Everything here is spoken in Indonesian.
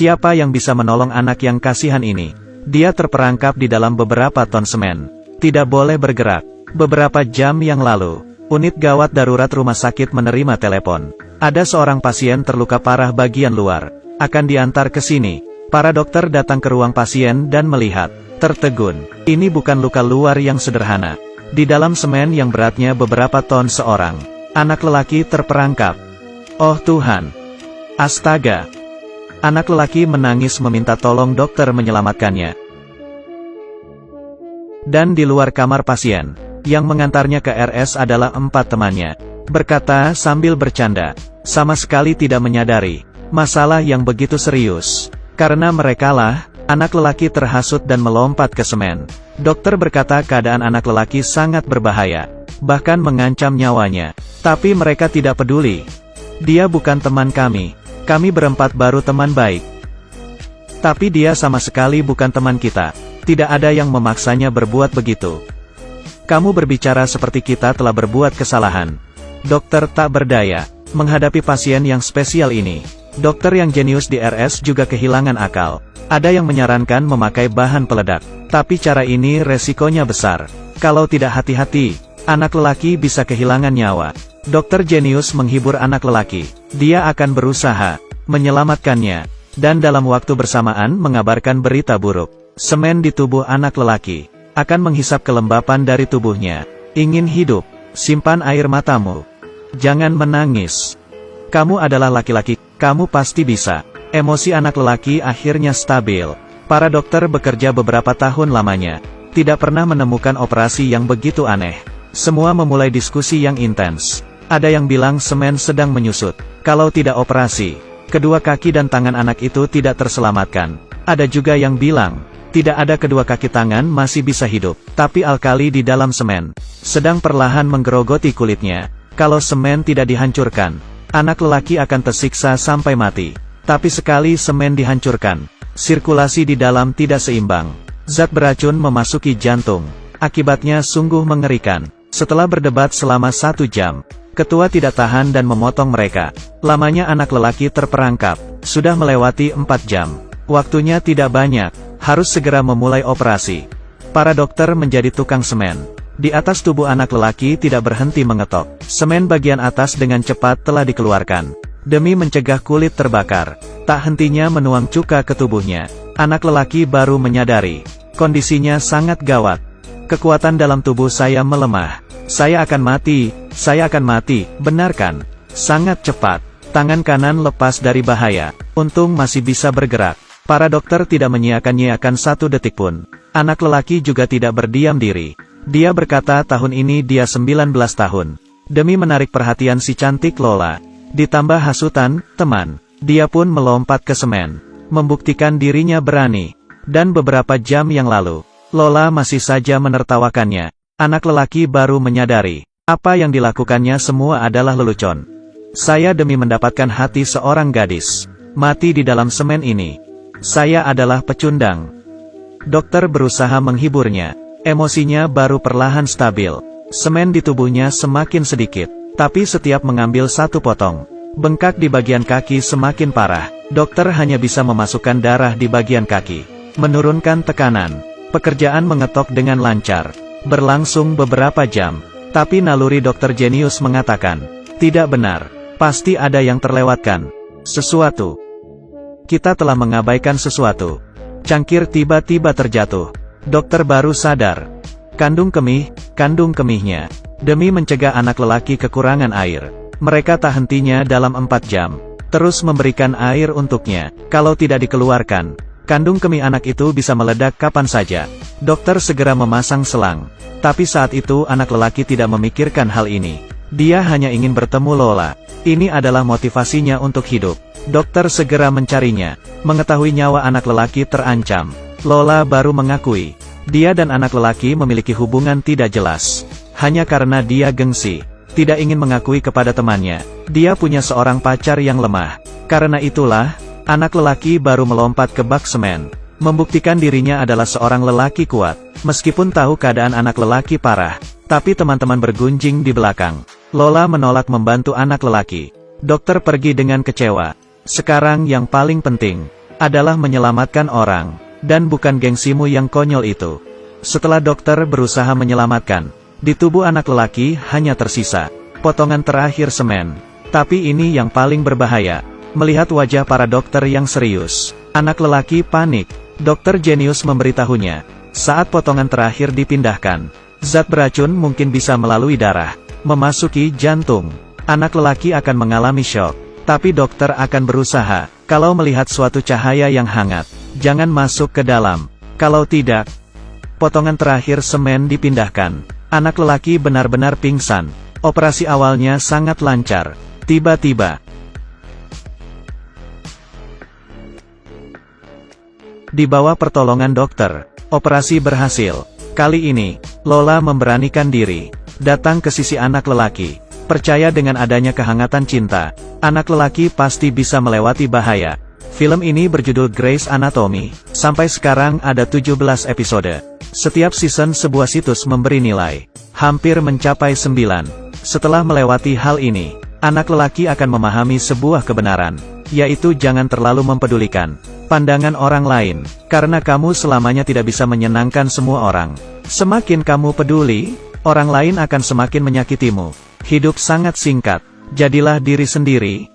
Siapa yang bisa menolong anak yang kasihan ini? Dia terperangkap di dalam beberapa ton semen. Tidak boleh bergerak. Beberapa jam yang lalu, unit gawat darurat rumah sakit menerima telepon. Ada seorang pasien terluka parah bagian luar. Akan diantar ke sini. Para dokter datang ke ruang pasien dan melihat. Tertegun. Ini bukan luka luar yang sederhana. Di dalam semen yang beratnya beberapa ton seorang anak lelaki terperangkap. Oh Tuhan! Astaga! Anak lelaki menangis meminta tolong dokter menyelamatkannya. Dan di luar kamar pasien, yang mengantarnya ke RS adalah 4 temannya. Berkata sambil bercanda, sama sekali tidak menyadari masalah yang begitu serius. Karena merekalah anak lelaki terhasut dan melompat ke semen. Dokter berkata keadaan anak lelaki sangat berbahaya, bahkan mengancam nyawanya. Tapi mereka tidak peduli. Dia bukan teman kami. Kami berempat baru teman baik. Tapi dia sama sekali bukan teman kita. Tidak ada yang memaksanya berbuat begitu. Kamu berbicara seperti kita telah berbuat kesalahan. Dokter tak berdaya menghadapi pasien yang spesial ini. Dokter yang jenius di RS juga kehilangan akal. Ada yang menyarankan memakai bahan peledak. Tapi cara ini resikonya besar. Kalau tidak hati-hati, anak lelaki bisa kehilangan nyawa. Dokter jenius menghibur anak lelaki. Dia akan berusaha menyelamatkannya. Dan dalam waktu bersamaan mengabarkan berita buruk. Semen di tubuh anak lelaki akan menghisap kelembapan dari tubuhnya. Ingin hidup? Simpan air matamu. Jangan menangis. Kamu adalah laki-laki, kamu pasti bisa. Emosi anak lelaki akhirnya stabil. Para dokter bekerja beberapa tahun lamanya. Tidak pernah menemukan operasi yang begitu aneh. Semua memulai diskusi yang intens. Ada yang bilang semen sedang menyusut. Kalau tidak operasi, kedua kaki dan tangan anak itu tidak terselamatkan. Ada juga yang bilang, tidak ada kedua kaki tangan masih bisa hidup. Tapi alkali di dalam semen sedang perlahan menggerogoti kulitnya. Kalau semen tidak dihancurkan, anak lelaki akan tersiksa sampai mati. Tapi sekali semen dihancurkan, sirkulasi di dalam tidak seimbang. Zat beracun memasuki jantung. Akibatnya sungguh mengerikan. Setelah berdebat selama 1 jam, ketua tidak tahan dan memotong mereka. Lamanya anak lelaki terperangkap. Sudah melewati 4 jam. Waktunya tidak banyak. Harus segera memulai operasi. Para dokter menjadi tukang semen. Di atas tubuh anak lelaki tidak berhenti mengetok. Semen bagian atas dengan cepat telah dikeluarkan. Demi mencegah kulit terbakar, tak hentinya menuang cuka ke tubuhnya. Anak lelaki baru menyadari, kondisinya sangat gawat. Kekuatan dalam tubuh saya melemah. Saya akan mati, benarkan. Sangat cepat. Tangan kanan lepas dari bahaya. Untung masih bisa bergerak. Para dokter tidak menyiakan-nyiakan 1 detik pun. Anak lelaki juga tidak berdiam diri. Dia berkata tahun ini dia 19 tahun. Demi menarik perhatian si cantik Lola. Ditambah hasutan, teman. Dia pun melompat ke semen. Membuktikan dirinya berani. Dan beberapa jam yang lalu, Lola masih saja menertawakannya. Anak lelaki baru menyadari, apa yang dilakukannya semua adalah lelucon. Saya demi mendapatkan hati seorang gadis. Mati di dalam semen ini. Saya adalah pecundang. Dokter berusaha menghiburnya. Emosinya baru perlahan stabil. Semen di tubuhnya semakin sedikit. Tapi setiap mengambil 1 potong, bengkak di bagian kaki semakin parah. Dokter hanya bisa memasukkan darah di bagian kaki. Menurunkan tekanan. Pekerjaan mengetok dengan lancar. Berlangsung beberapa jam. Tapi naluri dokter jenius mengatakan, tidak benar. Pasti ada yang terlewatkan. Sesuatu. Kita telah mengabaikan sesuatu. Cangkir tiba-tiba terjatuh. Dokter baru sadar. Kandung kemihnya. Demi mencegah anak lelaki kekurangan air, mereka tak hentinya dalam 4 jam. Terus memberikan air untuknya. Kalau tidak dikeluarkan, kandung kemih anak itu bisa meledak kapan saja. Dokter segera memasang selang. Tapi saat itu anak lelaki tidak memikirkan hal ini. Dia hanya ingin bertemu Lola. Ini adalah motivasinya untuk hidup. Dokter segera mencarinya. Mengetahui nyawa anak lelaki terancam, Lola baru mengakui. Dia dan anak lelaki memiliki hubungan tidak jelas. Hanya karena dia gengsi. Tidak ingin mengakui kepada temannya. Dia punya seorang pacar yang lemah. Karena itulah, anak lelaki baru melompat ke bak semen. Membuktikan dirinya adalah seorang lelaki kuat. Meskipun tahu keadaan anak lelaki parah. Tapi teman-teman bergunjing di belakang. Lola menolak membantu anak lelaki. Dokter pergi dengan kecewa. Sekarang yang paling penting. adalah menyelamatkan orang, dan bukan gengsimu yang konyol itu. Setelah dokter berusaha menyelamatkan, di tubuh anak lelaki hanya tersisa potongan terakhir semen. Tapi ini yang paling berbahaya. Melihat wajah para dokter yang serius, anak lelaki panik. Dokter jenius memberitahunya, saat potongan terakhir dipindahkan, zat beracun mungkin bisa melalui darah, memasuki jantung. Anak lelaki akan mengalami syok. Tapi dokter akan berusaha, kalau melihat suatu cahaya yang hangat, jangan masuk ke dalam. Kalau tidak, potongan terakhir semen dipindahkan. Anak lelaki benar-benar pingsan. Operasi awalnya sangat lancar. Tiba-tiba, di bawah pertolongan dokter, operasi berhasil. Kali ini, Lola memberanikan diri, datang ke sisi anak lelaki. Percaya dengan adanya kehangatan cinta, anak lelaki pasti bisa melewati bahaya. Film ini berjudul Grey's Anatomy. Sampai sekarang ada 17 episode. Setiap season sebuah situs memberi nilai hampir mencapai 9. Setelah melewati hal ini, anak lelaki akan memahami sebuah kebenaran, yaitu jangan terlalu mempedulikan pandangan orang lain, karena kamu selamanya tidak bisa menyenangkan semua orang. Semakin kamu peduli, orang lain akan semakin menyakitimu. Hidup sangat singkat, jadilah diri sendiri,